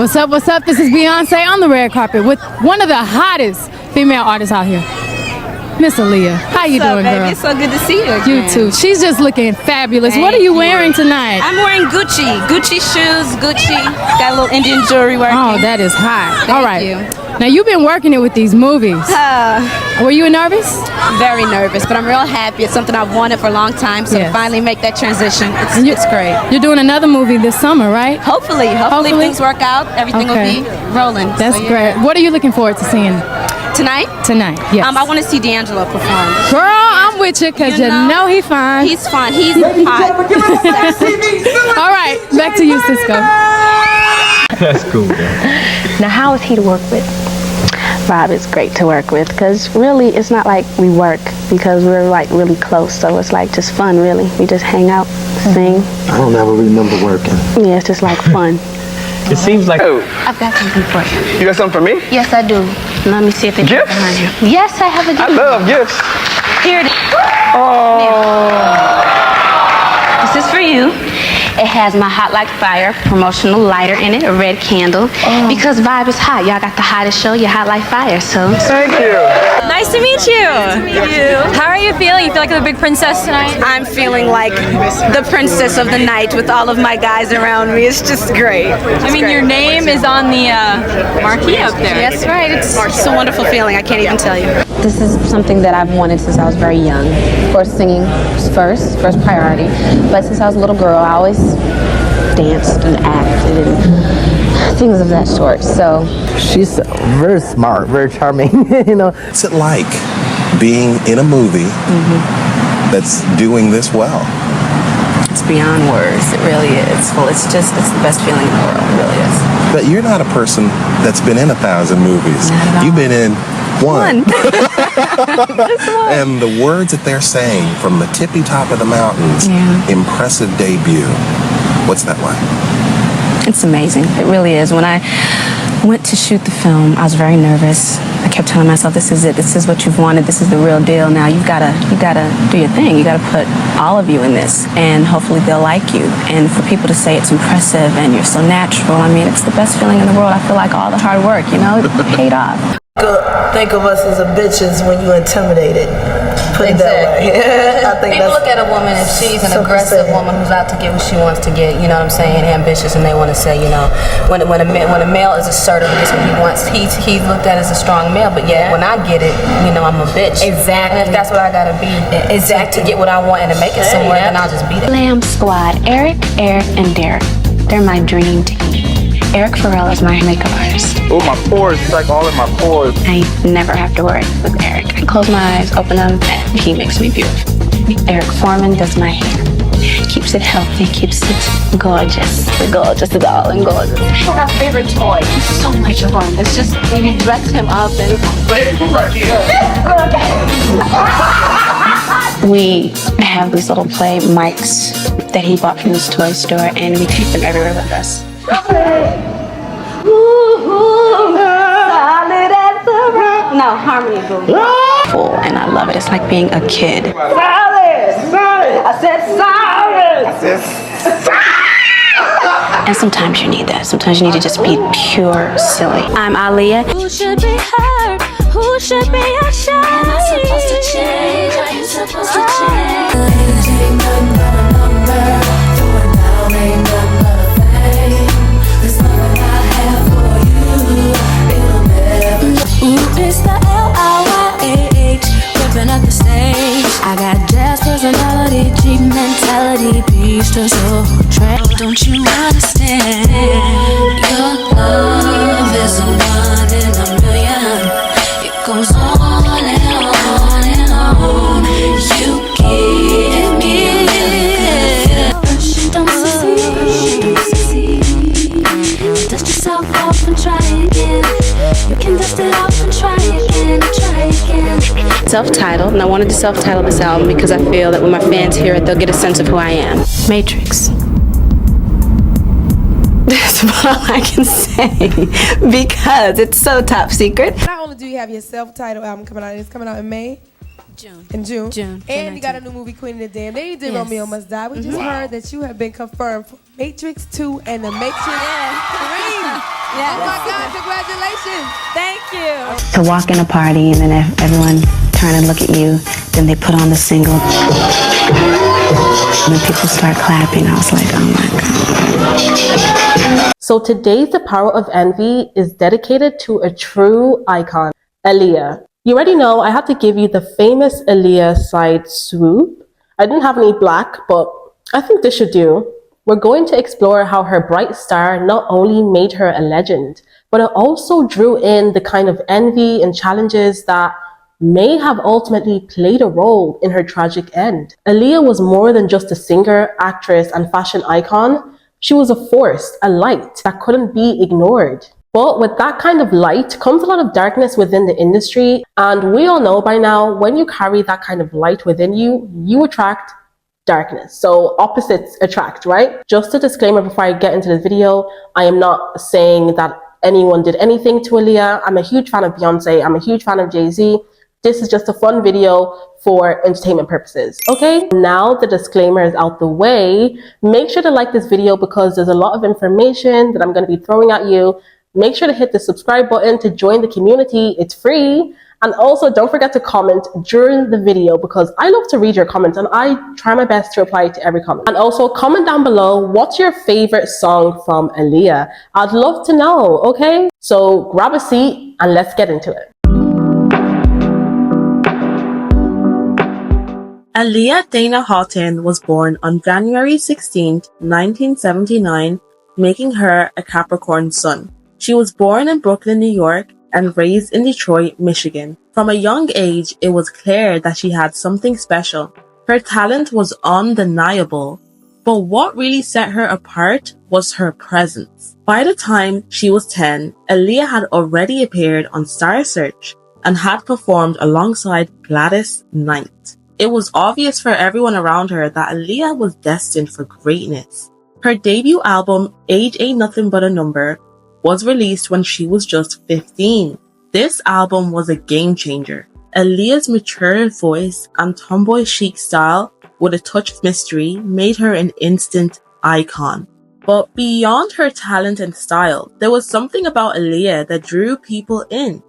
What's up, what's up? This is Beyonce on the red carpet with one of the hottest female artists out here, Miss Aaliyah. How you doing, girl? It's so good to see you again. You too. She's just looking fabulous. What are you wearing tonight? I'm wearing Gucci shoes, Gucci. Got a little Indian jewelry working. Oh, that is hot. Thank All right. you. Now, you've been working it with these movies. Were you nervous? Very nervous, but I'm real happy. It's something I've wanted for a long time, so to finally make that transition, it's great. You're doing another movie this summer, right? Hopefully things work out. Everything will be rolling. That's great. What are you looking forward to seeing? Tonight? Tonight, yes. I want to see D'Angelo perform. Girl, I'm with you because you know he's fine. He's fine. He's hot. All right, back to you, Cisco. That's cool, man. Now, how is he to work with? Rob is great to work with because really it's not like we work because we're like really close, so it's like just fun really. We just hang out, sing. I don't ever remember working. Yeah, it's just like fun. It seems like... Oh, I've got something for you. you got something for me? Yes, I do. Let me see if it's behind you. Yes, I have a gift. I love gifts. Here it is. Oh. This is for you. It has my Hot Like Fire promotional lighter in it, a red candle. Because Vibe is hot. Y'all got the hottest show, you're hot like fire, so. Thank you. Nice to meet you. How are you feeling? You feel like the big princess tonight? I'm feeling like the princess of the night with all of my guys around me. It's just great. Your name is on the marquee up there. That's right. It's a wonderful feeling. I can't even tell you. This is something that I've wanted since I was very young. Of course, singing first priority. But since I was a little girl, I always danced and acted and things of that sort. So She's very smart, very charming, you know. What's it like being in a movie that's doing this well? It's beyond words. It really is. Well, it's the best feeling in the world. It really is. But you're not a person that's been in 1,000 movies. Not at all. You've been in one. And the words that they're saying from the tippy top of the mountains, impressive debut. What's that like? It's amazing. It really is. When I went to shoot the film, I was very nervous. I kept telling myself, this is it. This is what you've wanted. This is the real deal. Now you gotta do your thing. You gotta put all of you in this, and hopefully they'll like you. And for people to say it's impressive and you're so natural, it's the best feeling in the world. I feel like all the hard work, it paid off. Think of us as a bitches when you intimidated. Put it that way. I think People look at a woman if she's an aggressive woman who's out to get what she wants to get, you know what I'm saying, ambitious, and they want to say, when a male is assertive and gets what he wants, he's looked at as a strong male, but yet when I get it, I'm a bitch. Exactly. And if that's what I gotta be to get what I want and to make it somewhere, then I'll just beat it. Lamb Squad, Eric, and Derek. They're my dream team. Eric Farrell is my makeup artist. Oh, my pores. It's like all in my pores. I never have to worry with Eric. I close my eyes, open them, and he makes me beautiful. Eric Foreman does my hair. Keeps it healthy, keeps it gorgeous. The gorgeous is all in gorgeous. What's our favorite toy? He's so much fun. It's just when you dress him up and... We have these little play mics that he bought from his toy store, and we take them everywhere with us. No, harmony boo. Full, and I love it. It's like being a kid. I said sorry. And sometimes you need that. Sometimes you need to just be pure silly. I'm Aaliyah. Who should be hurt? Who should be ashamed? Am I supposed to change? Are you supposed to change? Ain't nothing but a number. Going down ain't nothing but a thing. There's nothing I have for you. It'll never change. Ooh, it's the L-I-Y-A-H. Ripping up the stage. I got jazz personality, cheap mentality, peace to soul. Don't you understand? Your love is a one in a million. It goes on and on and on. You give me don't succeed. Dust yourself off and try again. You can dust it off and try again, try again. Self-titled, and I wanted to self-title this album because I feel that when my fans hear it, they'll get a sense of who I am. Matrix. That's all I can say because it's so top secret. Not only do you have your self-titled album coming out, it's coming out in May. June. And you got a new movie, Queen of the Damned. Then you did Romeo Must Die. We just heard that you have been confirmed for Matrix 2 and The Matrix 3. Yeah. Oh my God, congratulations. Thank you. To walk in a party and then everyone turn and look at you, then they put on the single. And then people start clapping. I was like, oh my God. So today's The Power of Envy is dedicated to a true icon, Aaliyah. You already know I had to give you the famous Aaliyah side swoop. I didn't have any black, but I think this should do. We're going to explore how her bright star not only made her a legend, but it also drew in the kind of envy and challenges that may have ultimately played a role in her tragic end. Aaliyah was more than just a singer, actress, and fashion icon. She was a force, a light that couldn't be ignored. But with that kind of light comes a lot of darkness within the industry, and we all know by now, when you carry that kind of light within you, you attract darkness. So opposites attract, right? Just a disclaimer before I get into the video, I am not saying that anyone did anything to Aaliyah. I'm a huge fan of Beyonce. I'm a huge fan of Jay-Z. This is just a fun video for entertainment purposes, okay? Now the disclaimer is out the way. Make sure to like this video because there's a lot of information that I'm gonna be throwing at you. Make sure to hit the subscribe button to join the community. It's free. And also don't forget to comment during the video because I love to read your comments and I try my best to reply to every comment. And also comment down below, what's your favorite song from Aaliyah? I'd love to know, okay? So grab a seat and let's get into it. Aaliyah Dana Houghton was born on January 16, 1979, making her a Capricorn sun. She was born in Brooklyn, New York, and raised in Detroit, Michigan. From a young age, it was clear that she had something special. Her talent was undeniable, but what really set her apart was her presence. By the time she was 10, Aaliyah had already appeared on Star Search and had performed alongside Gladys Knight. It was obvious for everyone around her that Aaliyah was destined for greatness. Her debut album, Age Ain't Nothing But a Number, was released when she was just 15. This album was a game changer. Aaliyah's mature voice and tomboy chic style with a touch of mystery made her an instant icon. But beyond her talent and style, there was something about Aaliyah that drew people in.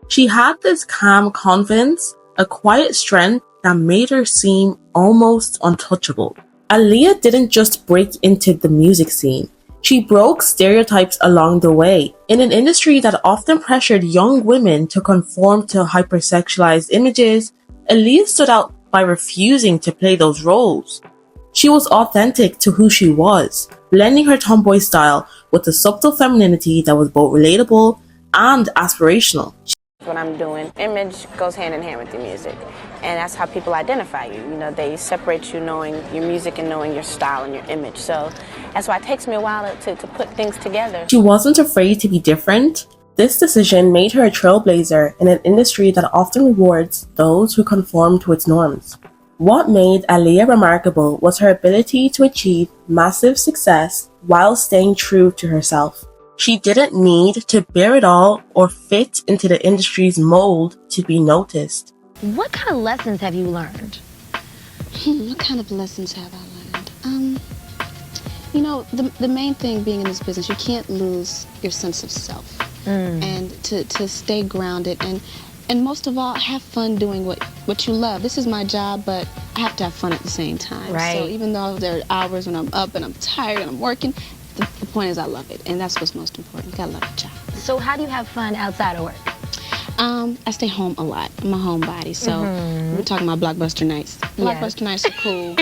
She had this calm confidence, a quiet strength that made her seem almost untouchable. Aaliyah didn't just break into the music scene. She broke stereotypes along the way. In an industry that often pressured young women to conform to hypersexualized images, Aaliyah stood out by refusing to play those roles. She was authentic to who she was, blending her tomboy style with a subtle femininity that was both relatable and aspirational. What I'm doing, image goes hand in hand with the music, and that's how people identify you. You know, they separate you knowing your music and knowing your style and your image. So that's why it takes me a while to put things together. She wasn't afraid to be different. This decision made her a trailblazer in an industry that often rewards those who conform to its norms. What made Aaliyah remarkable was her ability to achieve massive success while staying true to herself. She didn't need to bear it all or fit into the industry's mold to be noticed. What kind of lessons have you learned? What kind of lessons have I learned? You know, the main thing being in this business, you can't lose your sense of self. And to stay grounded and most of all, have fun doing what you love. This is my job, but I have to have fun at the same time. Right. So even though there are hours when I'm up and I'm tired and I'm working, the point is I love it, and that's what's most important. You gotta love your job. So how do you have fun outside of work? I stay home a lot. I'm a homebody, so we're talking about blockbuster nights. Blockbuster nights are cool.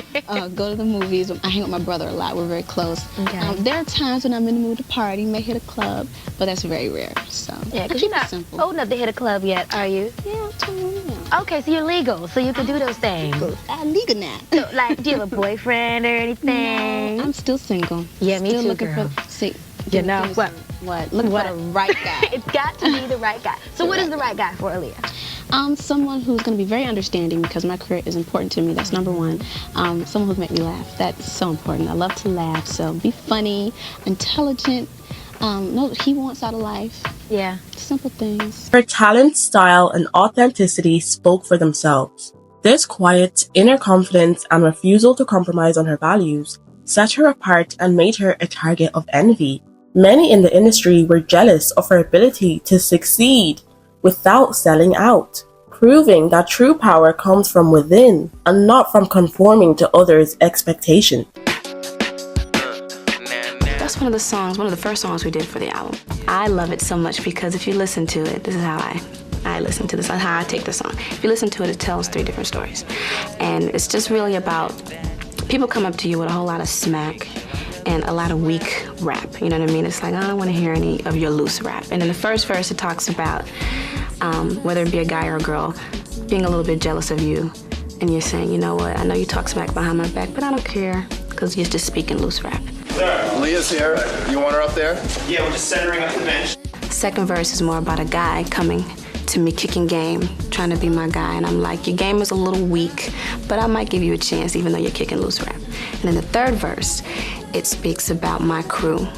Go to the movies. I hang with my brother a lot. We're very close. Okay. There are times when I'm in the mood to party, may hit a club, but that's very rare. So Yeah, because you're not old enough to hit a club yet, are you? Yeah, I'm 21 now. Okay, so you're legal, so you can do those things. I'm legal now. So, like, do you have a boyfriend or anything? No, I'm still single. Yeah, me still too, looking girl. You know what? Looking for the right guy. It's got to be the right guy. So what is the right guy for Aaliyah? Someone who's going to be very understanding because my career is important to me. That's number one. Someone who'll make me laugh. That's so important. I love to laugh. So be funny, intelligent. Know what he wants out of life. Yeah. Simple things. Her talent, style, and authenticity spoke for themselves. This quiet, inner confidence and refusal to compromise on her values set her apart and made her a target of envy. Many in the industry were jealous of her ability to succeed without selling out, proving that true power comes from within and not from conforming to others' expectations. That's one of the first songs we did for the album. I love it so much because if you listen to it, this is how I listen to this, how I take the song. If you listen to it, it tells 3 different stories. And it's just really about people come up to you with a whole lot of smack and a lot of weak rap. You know what I mean? It's like, I don't want to hear any of your loose rap. And in the first verse, it talks about whether it be a guy or a girl being a little bit jealous of you. And you're saying, you know what, I know you talk smack behind my back, but I don't care because you're just speaking loose rap. Leah's here. You want her up there? Yeah, we're just centering up the bench. Second verse is more about a guy coming to me kicking game, trying to be my guy, and I'm like, your game is a little weak, but I might give you a chance even though you're kicking loose rap. And then the third verse, it speaks about my crew,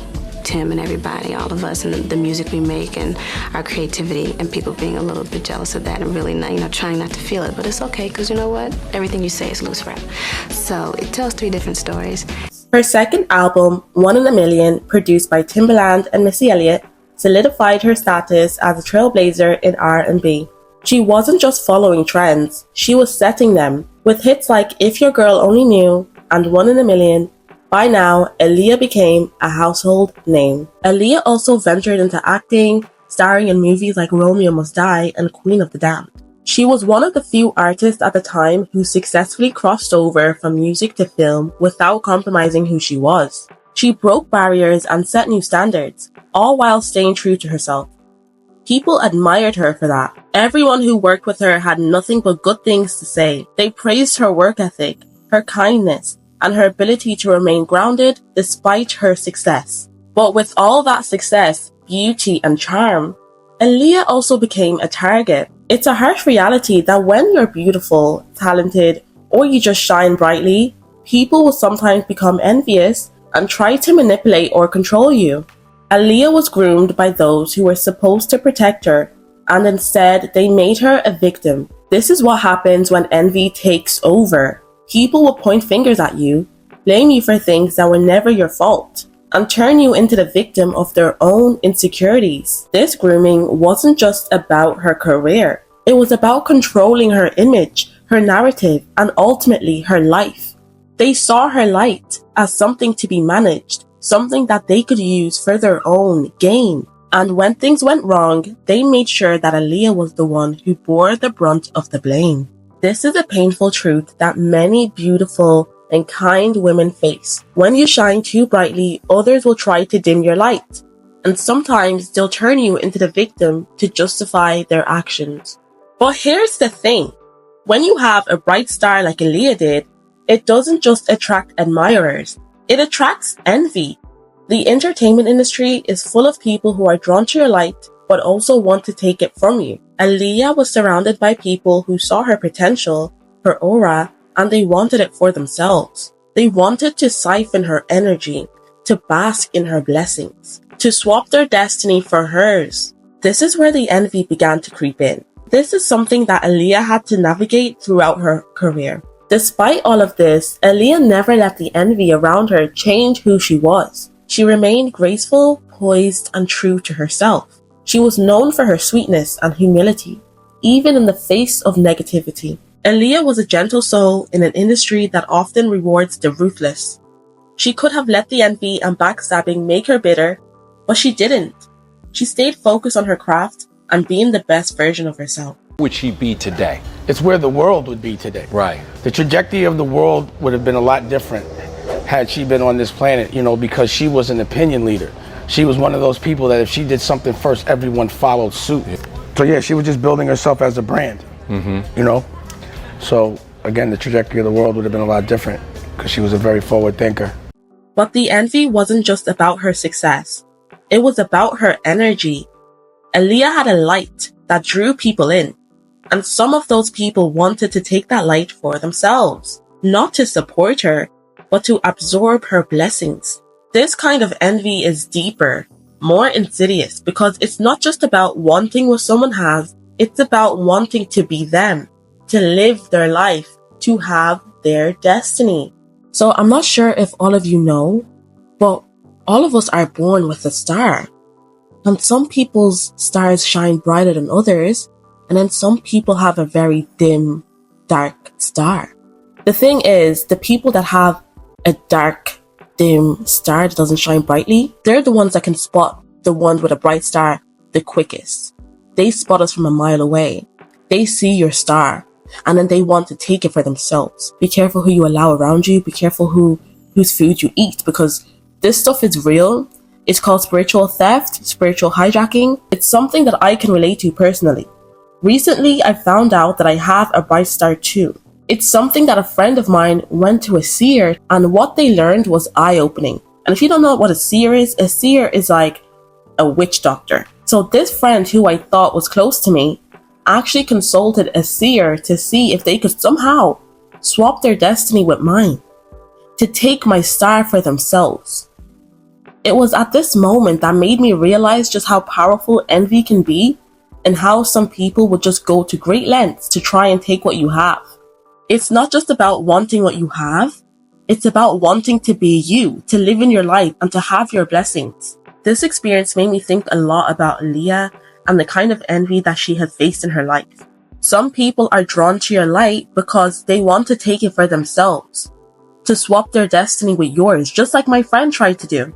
Tim and everybody, all of us, and the music we make and our creativity, and people being a little bit jealous of that and really not, trying not to feel it, but it's okay, because you know what? Everything you say is loose rap. So it tells 3 different stories. Her second album, 1 in a Million, produced by Timbaland and Missy Elliott, solidified her status as a trailblazer in R&B. She wasn't just following trends, she was setting them. With hits like If Your Girl Only Knew and 1 in a Million, by now, Aaliyah became a household name. Aaliyah also ventured into acting, starring in movies like Romeo Must Die and Queen of the Damned. She was one of the few artists at the time who successfully crossed over from music to film without compromising who she was. She broke barriers and set new standards, all while staying true to herself. People admired her for that. Everyone who worked with her had nothing but good things to say. They praised her work ethic, her kindness, and her ability to remain grounded despite her success. But with all that success, beauty, and charm, Aaliyah also became a target. It's a harsh reality that when you're beautiful, talented, or you just shine brightly, people will sometimes become envious and try to manipulate or control you. Aaliyah was groomed by those who were supposed to protect her, and instead they made her a victim. This is what happens when envy takes over. People will point fingers at you, blame you for things that were never your fault, and turn you into the victim of their own insecurities. This grooming wasn't just about her career. It was about controlling her image, her narrative, and ultimately her life. They saw her light as something to be managed, something that they could use for their own gain. And when things went wrong, they made sure that Aaliyah was the one who bore the brunt of the blame. This is a painful truth that many beautiful and kind women face. When you shine too brightly, others will try to dim your light. And sometimes they'll turn you into the victim to justify their actions. But here's the thing. When you have a bright star like Aaliyah did, it doesn't just attract admirers. It attracts envy. The entertainment industry is full of people who are drawn to your light, but also want to take it from you. Aaliyah was surrounded by people who saw her potential, her aura, and they wanted it for themselves. They wanted to siphon her energy, to bask in her blessings, to swap their destiny for hers. This is where the envy began to creep in. This is something that Aaliyah had to navigate throughout her career. Despite all of this, Aaliyah never let the envy around her change who she was. She remained graceful, poised, and true to herself. She was known for her sweetness and humility, even in the face of negativity. Aaliyah was a gentle soul in an industry that often rewards the ruthless. She could have let the envy and backstabbing make her bitter, but she didn't. She stayed focused on her craft and being the best version of herself. Would she be today? It's where the world would be today. Right. The trajectory of the world would have been a lot different had she been on this planet, because she was an opinion leader. She was one of those people that if she did something first, everyone followed suit. So yeah, she was just building herself as a brand, So again, the trajectory of the world would have been a lot different because she was a very forward thinker. But the envy wasn't just about her success. It was about her energy. Aaliyah had a light that drew people in. And some of those people wanted to take that light for themselves, not to support her, but to absorb her blessings. This kind of envy is deeper, more insidious, because it's not just about wanting what someone has, it's about wanting to be them, to live their life, to have their destiny. So I'm not sure if all of you know, but All of us are born with a star. And some people's stars shine brighter than others, and then some people have a very dim, dark star. The thing is, the people that have a dark, dim star that doesn't shine brightly, they're the ones that can spot the ones with a bright star the quickest. They spot us from a mile away. They see your star, and then they want to take it for themselves. Be careful who you allow around you. Be careful whose food you eat, because this stuff is real. It's called spiritual theft, spiritual hijacking. It's something that I can relate to personally. Recently, I found out that I have a bright star too. It's something that a friend of mine went to a seer, and what they learned was eye-opening. And if you don't know what a seer is like a witch doctor. So this friend who I thought was close to me actually consulted a seer to see if they could somehow swap their destiny with mine, to take my star for themselves. It was at this moment that made me realize just how powerful envy can be, and how some people would just go to great lengths to try and take what you have. It's not just about wanting what you have, it's about wanting to be you, to live in your life and to have your blessings. This experience made me think a lot about Aaliyah and the kind of envy that she has faced in her life. Some people are drawn to your light because they want to take it for themselves, to swap their destiny with yours, just like my friend tried to do.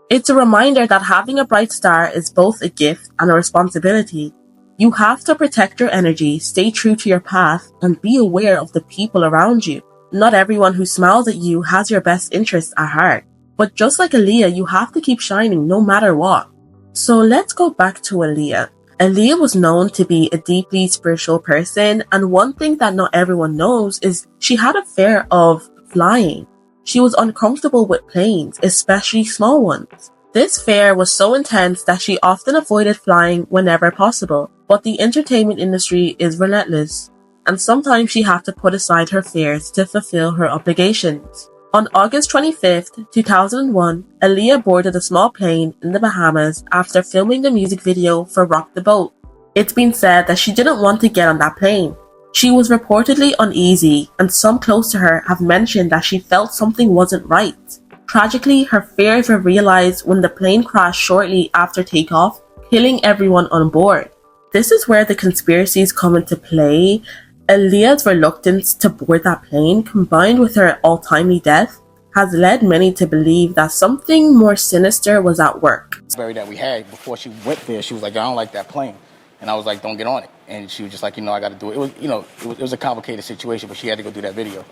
It's a reminder that having a bright star is both a gift and a responsibility. You have to protect your energy, stay true to your path, and be aware of the people around you. Not everyone who smiles at you has your best interests at heart. But just like Aaliyah, you have to keep shining no matter what. So let's go back to Aaliyah. Aaliyah was known to be a deeply spiritual person, and one thing that not everyone knows is she had a fear of flying. She was uncomfortable with planes, especially small ones. This fear was so intense that she often avoided flying whenever possible. But the entertainment industry is relentless, and sometimes she had to put aside her fears to fulfill her obligations. On August 25th, 2001, Aaliyah boarded a small plane in the Bahamas after filming the music video for Rock the Boat. It's been said that she didn't want to get on that plane. She was reportedly uneasy, and some close to her have mentioned that she felt something wasn't right. Tragically, her fears were realized when the plane crashed shortly after takeoff, killing everyone on board. This is where the conspiracies come into play. Aaliyah's reluctance to board that plane, combined with her untimely death, has led many to believe that something more sinister was at work. That we had before she went there, she was like, I don't like that plane. And I was like, don't get on it. And she was just like, I got to do it. It was a complicated situation, but she had to go do that video.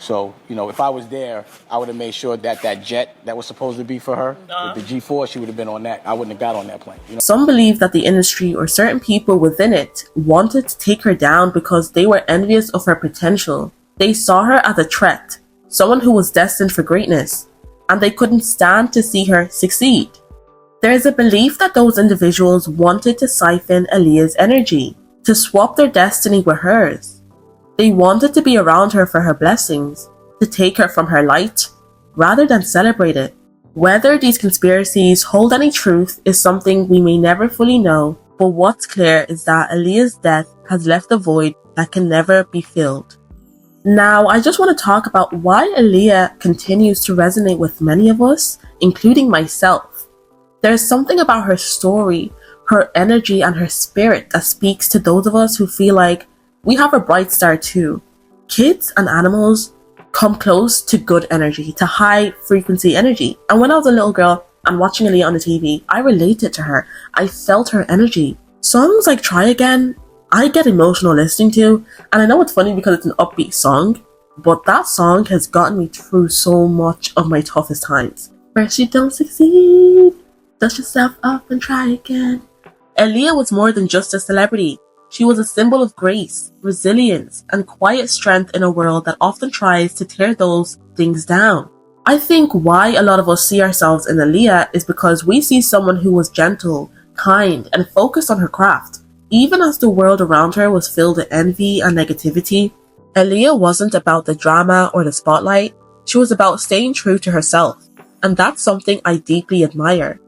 So, if I was there, I would have made sure that that jet that was supposed to be for her, with the G4, she would have been on that. I wouldn't have got on that plane. Some believe that the industry or certain people within it wanted to take her down because they were envious of her potential. They saw her as a threat, someone who was destined for greatness, and they couldn't stand to see her succeed. There is a belief that those individuals wanted to siphon Aaliyah's energy, to swap their destiny with hers. They wanted to be around her for her blessings, to take her from her light, rather than celebrate it. Whether these conspiracies hold any truth is something we may never fully know, but what's clear is that Aaliyah's death has left a void that can never be filled. Now, I just want to talk about why Aaliyah continues to resonate with many of us, including myself. There's something about her story, her energy, and her spirit that speaks to those of us who feel like we have a bright star too. Kids and animals come close to good energy, to high frequency energy. And when I was a little girl and watching Aaliyah on the TV, I related to her. I felt her energy. Songs like Try Again, I get emotional listening to. And I know it's funny because it's an upbeat song, but that song has gotten me through so much of my toughest times. First you don't succeed, dust yourself up and try again. Aaliyah was more than just a celebrity. She was a symbol of grace, resilience, and quiet strength in a world that often tries to tear those things down. I think why a lot of us see ourselves in Aaliyah is because we see someone who was gentle, kind, and focused on her craft. Even as the world around her was filled with envy and negativity, Aaliyah wasn't about the drama or the spotlight. She was about staying true to herself. And that's something I deeply admire.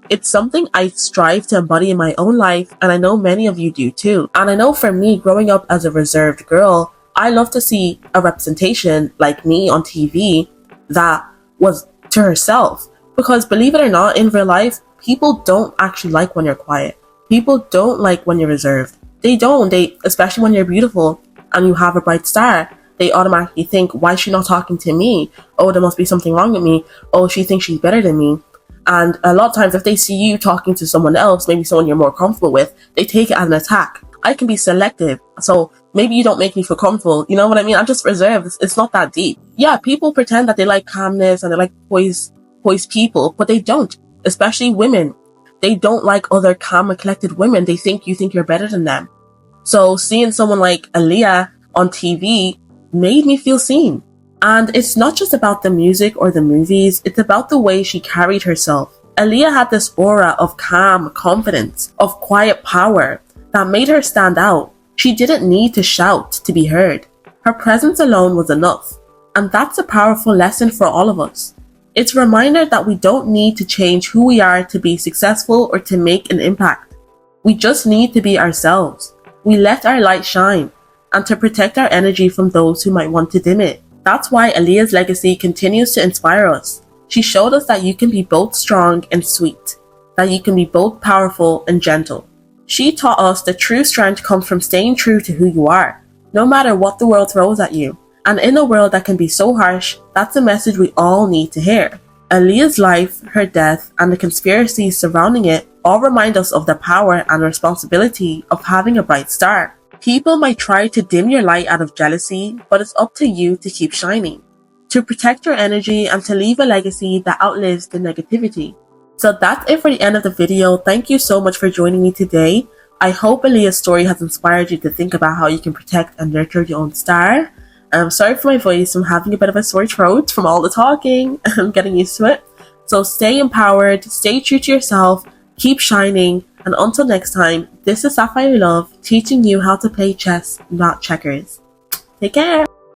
It's something I strive to embody in my own life, and I know many of you do too. And I know for me, growing up as a reserved girl, I love to see a representation like me on TV that was to herself, Because believe it or not, in real life, people don't actually like when you're quiet. People don't like when you're reserved. They don't. Especially when you're beautiful and you have a bright star, they automatically think, why is she not talking to me? Oh, there must be something wrong with me. Oh, she thinks she's better than me. And a lot of times if they see you talking to someone else, maybe someone you're more comfortable with, they take it as an attack. I can be selective, so maybe you don't make me feel comfortable. You know what I mean? I'm just reserved. It's not that deep. Yeah, people pretend that they like calmness and they like poised people, but they don't. Especially women. They don't like other calm and collected women. They think you think you're better than them. So seeing someone like Aaliyah on TV made me feel seen. And it's not just about the music or the movies, it's about the way she carried herself. Aaliyah had this aura of calm confidence, of quiet power that made her stand out. She didn't need to shout to be heard. Her presence alone was enough. And that's a powerful lesson for all of us. It's a reminder that we don't need to change who we are to be successful or to make an impact. We just need to be ourselves. We let our light shine, and to protect our energy from those who might want to dim it. That's why Aaliyah's legacy continues to inspire us. She showed us that you can be both strong and sweet, that you can be both powerful and gentle. She taught us that true strength comes from staying true to who you are, no matter what the world throws at you. And in a world that can be so harsh, that's a message we all need to hear. Aaliyah's life, her death, and the conspiracies surrounding it all remind us of the power and responsibility of having a bright star. People might try to dim your light out of jealousy, but it's up to you to keep shining, to protect your energy and to leave a legacy that outlives the negativity. So that's it for the end of the video. Thank you so much for joining me today. I hope Aaliyah's story has inspired you to think about how you can protect and nurture your own star. I'm sorry for my voice. I'm having a bit of a sore throat from all the talking. I'm getting used to it. So stay empowered, stay true to yourself, keep shining, and until next time, this is Sapphire Love, teaching you how to play chess, not checkers. Take care!